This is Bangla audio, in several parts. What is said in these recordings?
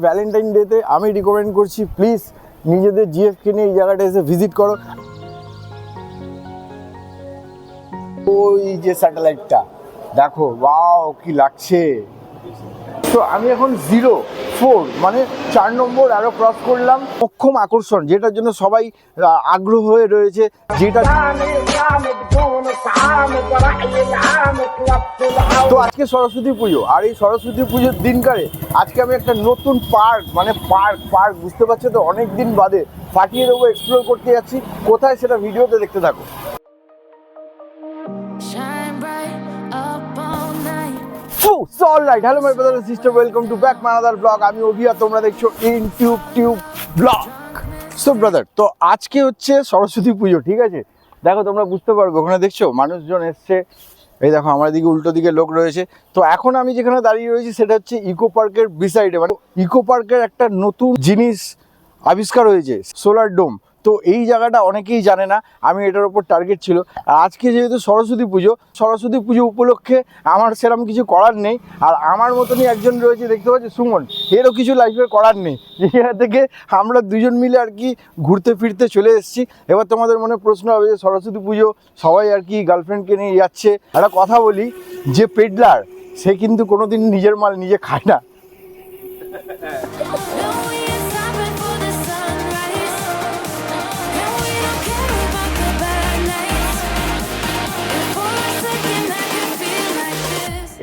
ভ্যালেন্টাইন ডেতে আমি রিকমেন্ড করছি প্লিজ নিজেদের জিএফকে নিয়ে এই জায়গাটা এসে ভিজিট করো। ওই যে স্যাটেলাইটটা দেখো, ওয়াও কি লাগছে। তো আমি এখন 04 মানে 4 নম্বর আরো ক্রস করলাম। মোক্ষম আকর্ষণ, যেটার জন্য সবাই আগ্রহ হয়ে রয়েছে, যেটা তো আজকে সরস্বতী পুজো, আর এই সরস্বতী পুজোর দিনকারে আজকে আমি একটা নতুন পার্ক মানে পার্ক বুঝতে পারছো তো, অনেক দিন বাদে ফাটিয়ে দেবো, এক্সপ্লোর করতে যাচ্ছি। কোথায় সেটা ভিডিওতে দেখতে থাকো। Hello my brother and sister, welcome to back my another blog. আমি অভিয়া, তোমরা দেখছো টিউব ব্লগ। সো ব্রাদার, তো আজকে হচ্ছে সরস্বতী পুজো, ঠিক আছে? দেখো তোমরা বুঝতে পারবে, ওখানে দেখছো মানুষজন এসছে, এই দেখো আমার দিকে উল্টো দিকে লোক রয়েছে। তো এখন আমি যেখানে দাঁড়িয়ে রয়েছি সেটা হচ্ছে ইকো পার্কের বিসাইডে, মানে ইকো পার্কের একটা নতুন জিনিস আবিষ্কার হয়েছে, সোলার ডোম। তো এই জায়গাটা অনেকেই জানে না, আমি এটার ওপর টার্গেট ছিল। আর আজকে যেহেতু সরস্বতী পুজো উপলক্ষে আমার সেরকম কিছু করার নেই। আর আমার মতনই একজন রয়েছে, দেখতে পাচ্ছি সুমন, এরও কিছু লাইফে করার নেই। জায়গা থেকে আমরা দুজন মিলে আর কি ঘুরতে ফিরতে চলে এসেছি। এবার তোমাদের মনে প্রশ্ন হবে যে সরস্বতী পুজো সবাই আর কি গার্লফ্রেন্ডকে নিয়ে যাচ্ছে। একটা কথা বলি, যে পেডলার সে কিন্তু কোনোদিন নিজের মাল নিজে খায় না।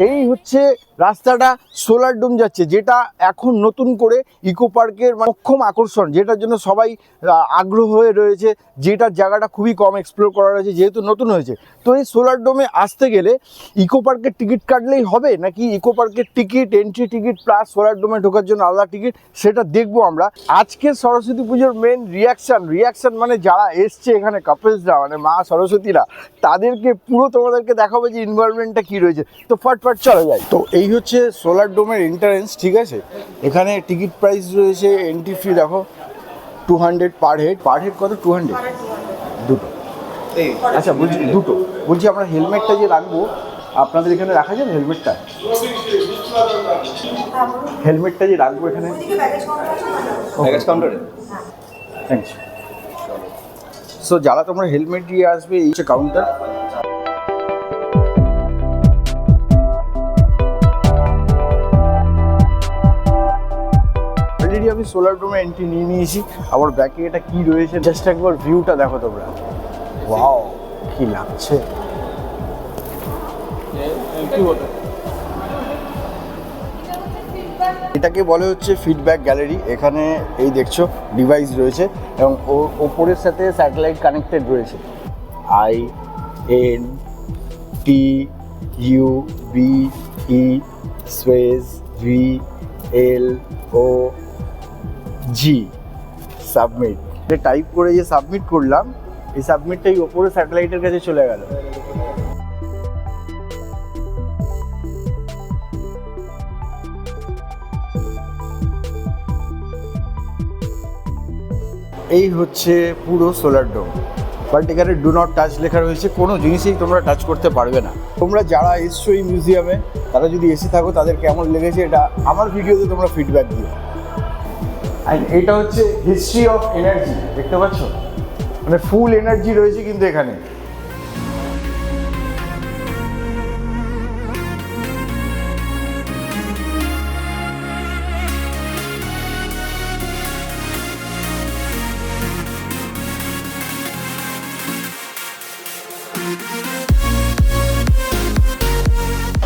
এই হচ্ছে রাস্তাটা সোলার ডোম যাচ্ছে, যেটা এখন নতুন করে ইকো পার্কের মোক্ষম আকর্ষণ, যেটার জন্য সবাই আগ্রহ হয়ে রয়েছে, যেটার জায়গাটা খুবই কম এক্সপ্লোর করা রয়েছে, যেহেতু নতুন হয়েছে। তো এই সোলার ডোমে আসতে গেলে ইকো পার্কের টিকিট কাটলেই হবে, নাকি ইকো পার্কের ticket, entry ticket plus solar ডোমে ঢোকার জন্য আলাদা টিকিট, সেটা দেখবো আমরা। আজকে সরস্বতী পুজোর মেন রিয়াকশান মানে যারা এসছে এখানে কাপলসরা, মানে মা সরস্বতীরা, তাদেরকে পুরো তোমাদেরকে দেখাবো যে ইনভলভমেন্টটা কী রয়েছে। তো ফটফট চলে যায়। তো এই হচ্ছে সোলার ডোমের এন্ট্রান্স, ঠিক আছে? এখানে টিকিট প্রাইস রয়েছে, এন্ট্রি ফি দেখো 200 পার হেড কত? 200 দুটো। আচ্ছা বলছি দুটো, বলছি আমরা হেলমেটটা যে রাখবো, আপনাদের এখানে রাখা যাবে হেলমেটটা যে রাখবো এখানে কাউন্টারে? থ্যাংকস। সো যারা তোমরা হেলমেট দিয়ে আসবে, এই হচ্ছে কাউন্টার। অলরেডি আমি সোলার ডোমে এন্ট্রি নিয়ে নিয়েছি। আবার ব্যাকে এটা কি রয়েছে জাস্ট একবার ভিউটা দেখো তোমরা, ওয়াও কি লাগছে। এটাকে বলে হচ্ছে ফিডব্যাক গ্যালারি। এখানে এই দেখছো ডিভাইস রয়েছে এবং ওপরের সাথে স্যাটেলাইট কানেক্টেড রয়েছে। INTUBE space VLOG submit. Type করে যে সাবমিট করলাম, এই সাবমিটটাই ওপরে স্যাটেলাইটের কাছে চলে গেল। এই হচ্ছে পুরো সোলার ডোম, বাট এখানে ডু নট টাচ লেখা রয়েছে, কোনো জিনিসই তোমরা টাচ করতে পারবে না। তোমরা যারা এসছো এই মিউজিয়ামে, তারা যদি এসে থাকো তাদের কেমন লেগেছে এটা আমার ভিডিওতে তোমরা ফিডব্যাক দিও। আর এটা হচ্ছে হিস্ট্রি অফ এনার্জি, দেখতে পাচ্ছ, মানে ফুল এনার্জি রয়েছে কিন্তু এখানে।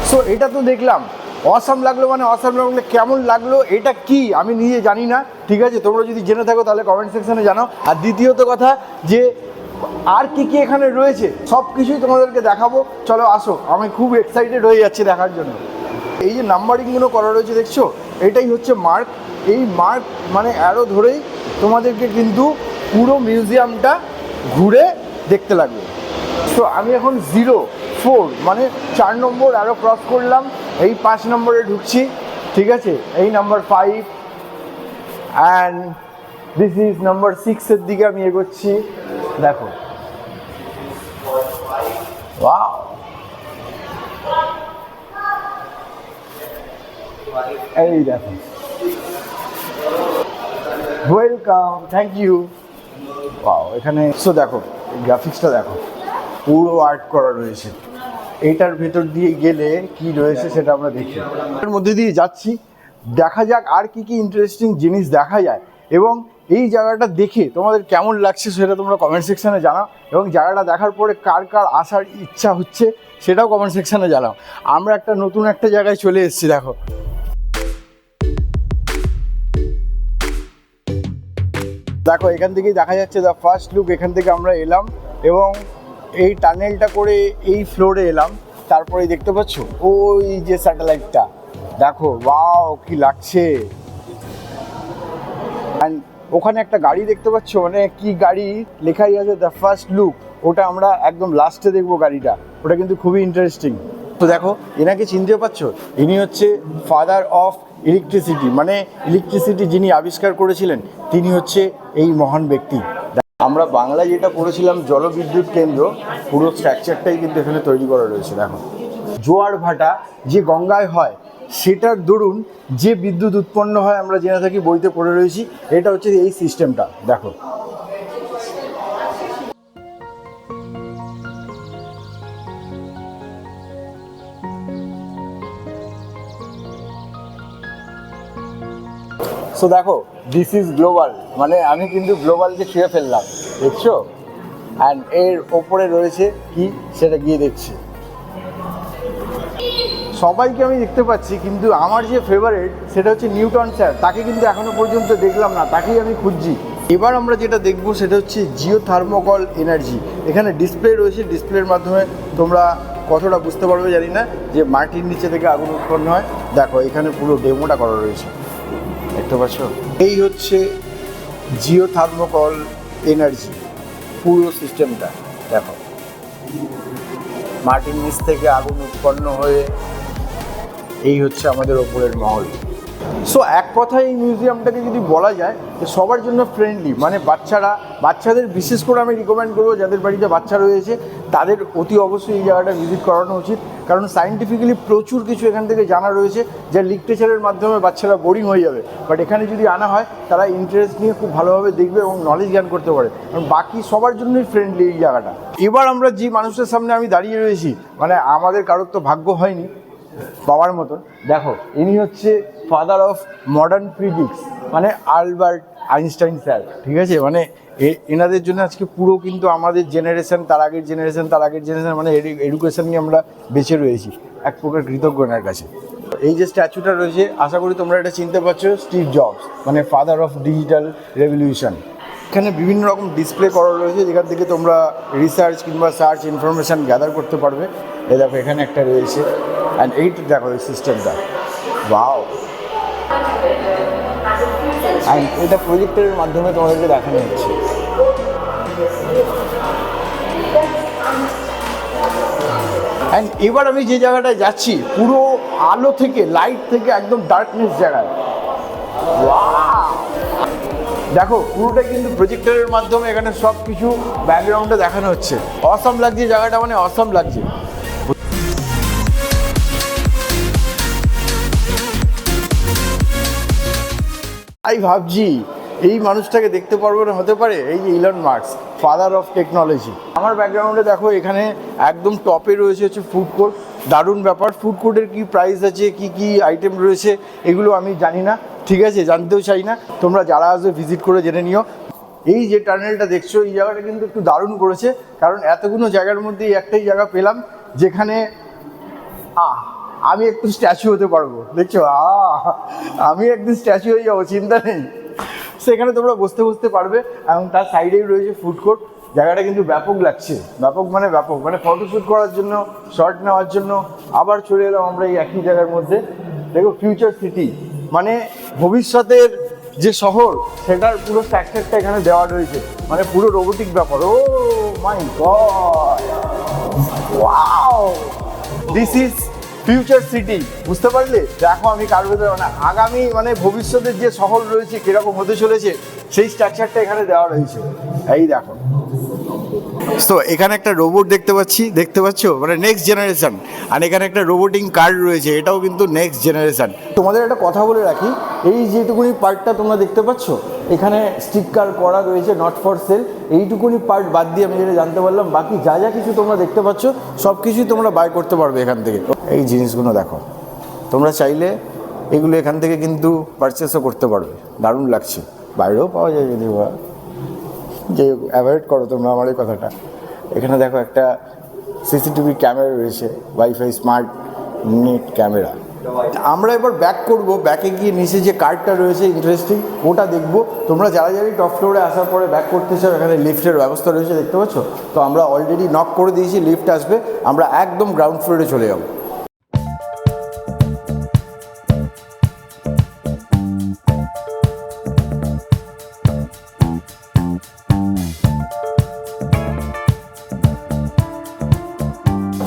সো এটা তো দেখলাম, অসাম লাগলো, মানে অসাম লাগলো। কেমন লাগলো এটা কি আমি নিজে জানি না, ঠিক আছে? তোমরা যদি জেনে থাকো তাহলে কমেন্ট সেকশনে জানাও। আর দ্বিতীয়ত কথা, যে আর কি কি এখানে রয়েছে সব কিছুই তোমাদেরকে দেখাবো। চলো আসো, আমি খুব এক্সাইটেড হয়ে যাচ্ছি দেখার জন্য। এই যে নাম্বারিংগুলো করা রয়েছে দেখছো, এটাই হচ্ছে মার্ক। এই মার্ক মানে অ্যারো ধরেই তোমাদেরকে কিন্তু পুরো মিউজিয়ামটা ঘুরে দেখতে লাগবে। তো আমি এখন 04 মানে 4 নম্বর আরও ক্রস করলাম, এই 5 নম্বরে ঢুকছি, ঠিক আছে? এই number 5 and this is number 6-এর দিকে আমি এগোচ্ছি। দেখো, ওয়াও এই দেখো, ওয়েলকাম, থ্যাংক ইউ। ওয়াও, এখানে দেখো গ্রাফিক্সটা দেখো, পুরো আর্ট করা রয়েছে। এইটার ভেতর দিয়ে গেলে কি রয়েছে সেটা আমরা দেখি। এর মধ্যে দিয়ে যাচ্ছি, দেখা যাক আর কি কি ইন্টারেস্টিং জিনিস দেখা যায়, এবং এই জায়গাটা দেখে তোমাদের কেমন লাগছে সেটা তোমরা কমেন্ট সেকশানে জানাও, এবং জায়গাটা দেখার পরে কার কার আসার ইচ্ছা হচ্ছে সেটাও কমেন্ট সেকশানে জানাও। আমরা একটা নতুন একটা জায়গায় চলে এসেছি। দেখো, দেখো এখান থেকেই দেখা যাচ্ছে দ্য ফার্স্ট লুক। এখান থেকে আমরা এলাম এবং এই টানেলটা করে এই ফ্লোরে এলাম। তারপরে দেখতে পাচ্ছ ওই যে স্যাটেলাইটটা, দেখো ওয়াও কি লাগছে। অ্যান্ড ওখানে একটা গাড়ি দেখতে পাচ্ছ, মানে কি গাড়ি লেখাই আছে দ্য ফার্স্ট লুক, ওটা আমরা একদম লাস্টে দেখবো গাড়িটা। ওটা কিন্তু খুবই ইন্টারেস্টিং। তো দেখো, এনাকে চিনতে পারছো? ইনি হচ্ছে ফাদার অফ ইলেকট্রিসিটি, মানে ইলেকট্রিসিটি যিনি আবিষ্কার করেছিলেন তিনি হচ্ছে এই মহান ব্যক্তি। আমরা বাংলায় যেটা পড়েছিলাম জলবিদ্যুৎ কেন্দ্র, পুরো স্ট্রাকচারটাই কিন্তু এখানে তৈরি করা রয়েছে। দেখো, জোয়ার ভাটা যে গঙ্গায় হয় সেটার দরুন যে বিদ্যুৎ উৎপন্ন হয় আমরা জেনে থাকি, বইতে পড়ে রয়েছি। এটা হচ্ছে এই সিস্টেমটা। দেখো, সো দেখো, দিস ইজ গ্লোবাল, মানে আমি কিন্তু গ্লোবালকে ছুঁয়ে ফেললাম, দেখছো? অ্যান্ড এর ওপরে রয়েছে কি সেটা গিয়ে দেখছি। সবাইকে আমি দেখতে পাচ্ছি, কিন্তু আমার যে ফেভারিট সেটা হচ্ছে নিউটন স্যার। তাকে কিন্তু এখনো পর্যন্ত দেখলাম না, তাকেই আমি খুঁজছি। এবার আমরা যেটা দেখবো সেটা হচ্ছে জিওথার্মোকল এনার্জি। এখানে ডিসপ্লে রয়েছে, ডিসপ্লের মাধ্যমে তোমরা কতটা বুঝতে পারবে জানি না যে মাটির নিচে থেকে আগুন উৎপন্ন হয়। দেখো, এখানে পুরো ডেমোটা করা রয়েছে, দেখতে পাচ্ছ? এই হচ্ছে জিওথার্মোকল এনার্জি পুরো সিস্টেমটা। দেখো, মাটির নিচ থেকে আগুন উৎপন্ন হয়ে এই হচ্ছে আমাদের ওপরের মহল। সো এক কথায় এই মিউজিয়ামটাকে যদি বলা যায় যে সবার জন্য ফ্রেন্ডলি, মানে বাচ্চাদের বিশেষ করে আমি রিকমেন্ড করবো, যাদের বাড়িতে বাচ্চা রয়েছে তাদের অতি অবশ্যই এই জায়গাটা ভিজিট করানো উচিত। কারণ সায়েন্টিফিক্যালি প্রচুর কিছু এখান থেকে জানা রয়েছে, যা লিটারেচারের মাধ্যমে বাচ্চারা বোরিং হয়ে যাবে। বাট এখানে যদি আনা হয় তারা ইন্টারেস্ট নিয়ে খুব ভালোভাবে দেখবে এবং নলেজ জ্ঞান করতে পারে। কারণ বাকি সবার জন্যই ফ্রেন্ডলি এই জায়গাটা। এবার আমরা যে মানুষের সামনে আমি দাঁড়িয়ে রয়েছি, মানে আমাদের কারোর তো ভাগ্য হয়নি বাবার মতন। দেখো, ইনি হচ্ছে ফাদার অফ মডার্ন ফিজিক্স, মানে আলবার্ট আইনস্টাইন স্যার। ঠিক আছে, মানে এনাদের জন্য আজকে পুরো কিন্তু আমাদের জেনারেশন, তার আগের জেনারেশন, মানে এডুকেশন নিয়ে আমরা বেঁচে রয়েছি। এক প্রকার কৃতজ্ঞ এনার কাছে। এই যে স্ট্যাচুটা রয়েছে, আশা করি তোমরা এটা চিনতে পারছো, স্টিভ জবস, মানে ফাদার অফ ডিজিটাল রেভলিউশন। এখানে বিভিন্ন রকম ডিসপ্লে করা রয়েছে, যেখান থেকে তোমরা রিসার্চ কিংবা সার্চ ইনফরমেশান গ্যাদার করতে পারবে। এই দেখো, এখানে একটা রয়েছে। অ্যান্ড এইটা দেখো, এই সিস্টেমটা, ওয়াও। অ্যান্ড এটা প্রজেক্টরের মাধ্যমে তোমাদেরকে দেখানো হচ্ছে। অ্যান্ড এবার আমি যে জায়গাটায় যাচ্ছি, পুরো আলো থেকে, লাইট থেকে একদম ডার্কনেস জায়গায়। দেখো, পুরোটা কিন্তু প্রজেক্টরের মাধ্যমে এখানে সব কিছু ব্যাকগ্রাউন্ডে দেখানো হচ্ছে। অসাম লাগছে জায়গাটা, মানে অসাম লাগছে। আমি ভাবছি এই মানুষটাকে দেখতে পারবো না, হতে পারে এই যে Elon Musk, father of technology. আমার ব্যাকগ্রাউন্ডে দেখো, এখানে একদম টপে রয়েছে হচ্ছে ফুড কোর্ট। দারুণ ব্যাপার। ফুড কোর্টের কী প্রাইস আছে, কি কি আইটেম রয়েছে, এগুলো আমি জানি না, ঠিক আছে, জানতেও চাই না। তোমরা যারা আসবে ভিজিট করে জেনে নিও। এই যে টানেলটা দেখছো, এই জায়গাটা কিন্তু একটু দারুণ করেছে, কারণ এতগুলো জায়গার মধ্যে একটাই জায়গা পেলাম যেখানে আমি একটু স্ট্যাচু হতে পারবো। দেখছো, আমি একদিন স্ট্যাচু হয়ে যাবো, চিন্তা নেই। সেখানে তোমরা বসতে পারবে, এবং তার সাইডেই রয়েছে ফুড কোর্ট। জায়গাটা কিন্তু ব্যাপক লাগছে, ব্যাপক, মানে ফটোশ্যুট করার জন্য, শর্ট নেওয়ার জন্য। আবার চলে এলাম আমরা এই একই জায়গার মধ্যে। দেখো, ফিউচার সিটি, মানে ভবিষ্যতের যে শহর, সেটার পুরো স্ট্রাকচারটা এখানে দেওয়া রয়েছে, মানে পুরো রোবোটিক ব্যাপার। Oh my god, wow, this is future city. বুঝতে পারলে? দেখো, আমি কার ভেতরে, মানে আগামী, মানে ভবিষ্যতের যে শহর রয়েছে কিরকম হতে চলেছে, সেই স্ট্রাকচারটা এখানে দেওয়া রয়েছে। এই দেখো, তো এখানে একটা রোবট দেখতে পাচ্ছ মানে নেক্সট জেনারেশন, আর এখানে একটা রোবোটিং কার রয়েছে, এটাও কিন্তু নেক্সট জেনারেশন। তোমাদের একটা কথা বলে রাখি, এই যেটুকুনি পার্টটা তোমরা দেখতে পাচ্ছ এখানে স্টিকার করা রয়েছে নট ফর সেল, এইটুকুনি পার্ট বাদ দিয়ে আমি যেটা জানতে পারলাম, বাকি যা যা কিছু তোমরা দেখতে পাচ্ছ সব কিছুই তোমরা বাই করতে পারবে এখান থেকে। এই জিনিসগুলো দেখো, তোমরা চাইলে এগুলো এখান থেকে কিন্তু পারচেসও করতে পারবে, দারুণ লাগছে। বাইরেও পাওয়া যায় যদি যে অ্যাভয়েড করো তোমরা আমার এই কথাটা। এখানে দেখো একটা সিসিটিভি ক্যামেরা রয়েছে, ওয়াইফাই স্মার্ট নেট ক্যামেরা। আমরা এবার ব্যাক করব, ব্যাকে গিয়ে নিচে যে কার্ডটা রয়েছে ইন্টারেস্টিং ওটা দেখবো। তোমরা যারা যারাই টপ ফ্লোরে আসার পরে ব্যাক করতে চাও, এখানে লিফটের ব্যবস্থা রয়েছে দেখতে পাচ্ছ। তো আমরা অলরেডি নক করে দিয়েছি, লিফট আসবে, আমরা একদম গ্রাউন্ড ফ্লোরে চলে যাবো।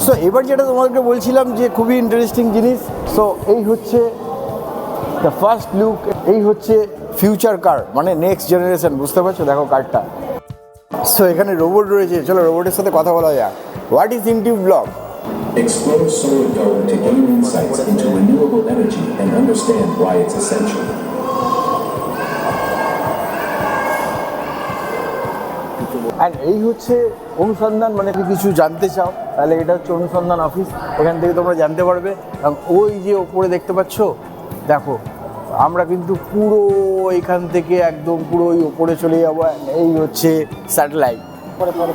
সো এবার যেটা তোমাদেরকে বলছিলাম যে খুবই ইন্টারেস্টিং জিনিস, সো এই হচ্ছে দ্য ফার্স্ট লুক, এই হচ্ছে ফিউচার কার মানে নেক্সট জেনারেশন, বুঝতে পারছো দেখো কারটা। সো এখানে রোবট রয়েছে, চলো রোবটের সাথে কথা বলা যাক। হোয়াট ইজ ইনটিউব blog? Explore solar dome to gain insights into renewable energy and understand why it's essential. And এই হচ্ছে অনুসন্ধান, মানে কিছু জানতে চাও তাহলে এটা হচ্ছে অনুসন্ধান অফিস, এখান থেকে তোমরা জানতে পারবে। এবং ওই যে ওপরে দেখতে পাচ্ছ দেখো, আমরা কিন্তু পুরো এখান থেকে একদম পুরো ওই ওপরে চলে যাবো। এই হচ্ছে স্যাটেলাইট।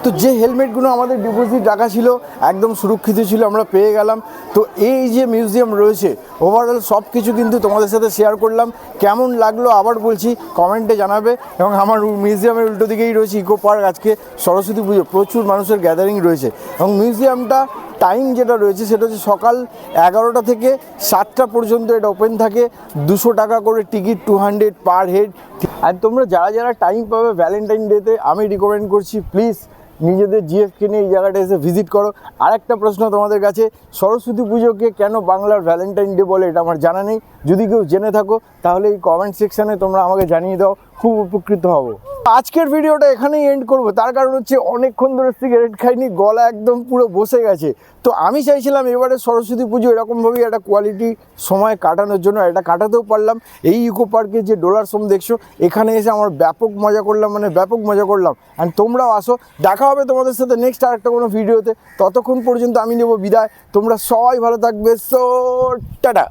তো যে হেলমেটগুলো আমাদের ডিপোজিট রাখা ছিল একদম সুরক্ষিত ছিল, আমরা পেয়ে গেলাম। তো এই যে মিউজিয়াম রয়েছে ওভারঅল সব কিছু কিন্তু তোমাদের সাথে শেয়ার করলাম। কেমন লাগলো আবার বলছি কমেন্টে জানাবে। এবং আমার মিউজিয়ামের উল্টো দিকেই রয়েছে ইকো পার্ক, আজকে সরস্বতী পুজো, প্রচুর মানুষের গ্যাদারিং রয়েছে। এবং মিউজিয়ামটা টাইম যেটা রয়েছে সেটা হচ্ছে সকাল 11টা থেকে 7টা পর্যন্ত এটা ওপেন থাকে। 200 টাকা করে টিকিট, 200 পার হেড। আর তোমরা যারা যারা টাইম পাবে ভ্যালেন্টাইন ডেতে, আমি রিকমেন্ড করছি প্লিজ নিজেদের জিএফকে নিয়ে এই জায়গাটা এসে ভিজিট করো। আর একটা প্রশ্ন তোমাদের কাছে, সরস্বতী পুজোকে কেন বাংলার ভ্যালেন্টাইন ডে বলে এটা আমার জানা নেই, যদি কেউ জেনে থাকো তাহলে এই কমেন্ট সেকশানে তোমরা আমাকে জানিয়ে দাও, খুব উপকৃত হব। আজকের ভিডিওটা এখানেই এন্ড করব, তার কারণ হচ্ছে অনেকক্ষণ ধরে সিগারেট খাইনি, গলা একদম পুরো বসে গেছে। তো আমি চাইছিলাম এবারে সরস্বতী পুজো এরকমভাবেই একটা কোয়ালিটি সময় কাটানোর জন্য, এটা কাটাতেও পারলাম। এই ইকো পার্কে যে ডোলার সোম দেখছো, এখানে এসে আমার ব্যাপক মজা করলাম, মানে ব্যাপক মজা করলাম। অ্যান্ড তোমরাও আসো, দেখা হবে তোমাদের সাথে নেক্সট আরেকটা কোনো ভিডিওতে। ততক্ষণ পর্যন্ত আমি নেব বিদায়, তোমরা সবাই ভালো থাকবে। So tata.